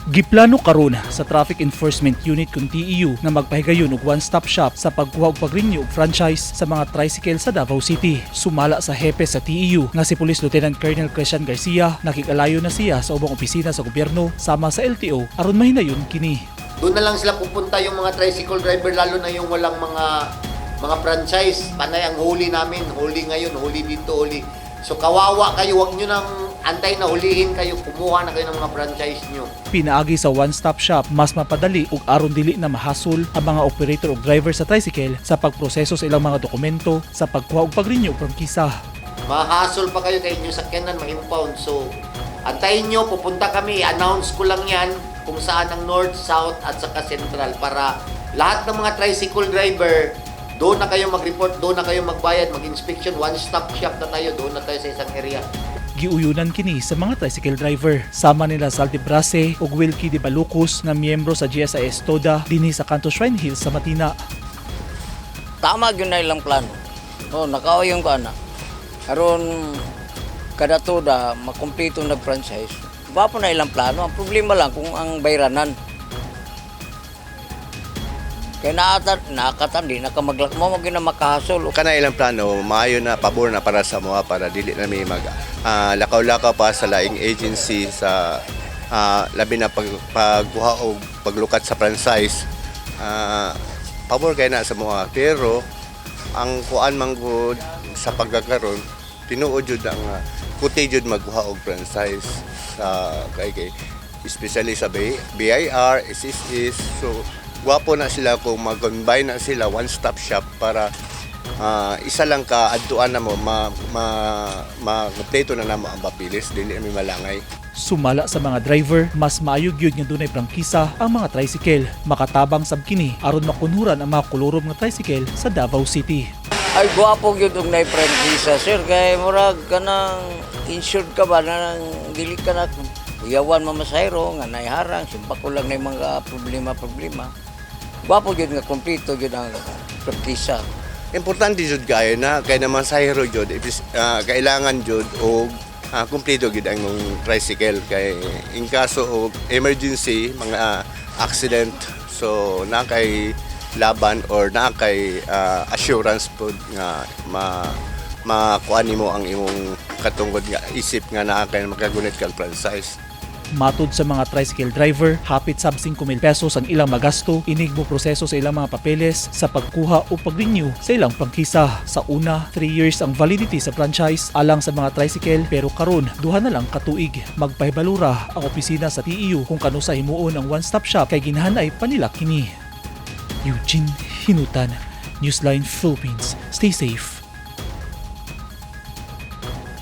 Giplano karon sa Traffic Enforcement Unit kung TEU na magpahigayon og one-stop shop sa pagkuha og pag-renew og franchise sa mga tricycle sa Davao City. Sumala sa hepe sa TEU nga si Police Lieutenant Colonel Christian Garcia, nakikalayo na siya sa ubang opisina sa gobyerno sama sa LTO aron mahinayon kini. Doon na lang sila pupunta yung mga tricycle driver, lalo na yung walang mga franchise. Panay ang huli namin, huli ngayon, huli dito, huli. So kawawa kayo, wag nyo nang antay na hulihin kayo, kumuha na kayo ng mga franchise nyo. Pinaagi sa one-stop shop, mas mapadali ug aron dili na mahasol ang mga operator ug driver sa tricycle sa pagproseso sa ilang mga dokumento sa pagkuha og pag-renew og prangkisa. Mahasol pa kayo kay inyo sakyanan, ma-impound. So antayin nyo, pupunta kami, announce ko lang yan kung saan ang north, south at saka central para lahat ng mga tricycle driver doon na kayo mag-report, doon na kayo magbayad, mag-inspection, one-stop shop na tayo, doon na tayo sa isang area. Giuyunan kini sa mga tricycle driver. Sama nila Saldi Brase ug Wilkie de Balucos na miyembro sa GSIS TODA dinhi sa Kanto Shrine Hills sa Matina. Tama yun na ilang plano. No, nakauyon ka na. Karon kada TODA, makumpleto nag-franchise. Bapo na ilang plano. Ang problema lang kung ang bayranan. Kaya nakatan di nakamaglak mo magina makahasol. Kana ilang plano maayo na pabor na para sa mga para dili na may mag lakaw-lakaw pa sa laing agency sa labi na pagkuha o paglukat sa franchise. Pabor kay na sa mga, pero ang kuan man gud sa pagkakaroon tinuod jud ang kuti jud magkuha og franchise sa kay especially sa BIR, SSS. So gwapo na sila kung mag-combine na sila one-stop shop para isa lang ka adtuan na mo ma-kompleto na namo ang papilis dili mi malangay. Sumala sa mga driver, mas maayog gyud nga dunay prangkisa ang mga tricycle. Makatabang sab kini aron makunhuran ang mga kolorom nga tricycle sa Davao City. Ay guwapo gyud og nay prangkisa sir kay murag kanang insured ka ba nang dili ka na uyawan mamasayro nga naiharang simpa ko lang na mga problema. Gwapo jud nga kompleto jud ang prangkisa. Importante jud kayo na kay naman sa hero jud kailangan jud og kompleto gid ang tricycle kay in kaso og emergency mga accident so na kay laban or na kay assurance pod nga makuha nimo ang imong katungod nga isip nga naa kay makagunit kang franchise. Matud sa mga tricycle driver, hapit sab 5,000 pesos ang ilang magasto inig mo proseso sa ilang mga papeles sa pagkuha o pag-renew sa ilang prangkisa. Sa una, 3 years ang validity sa franchise alang sa mga tricycle pero karon duha na lang katuig. Magpahibalura ang opisina sa TEU kung kano sa himuon ang one-stop shop kay ginhanay panila kini. Eugene Hinutan, Newsline Philippines. Stay safe.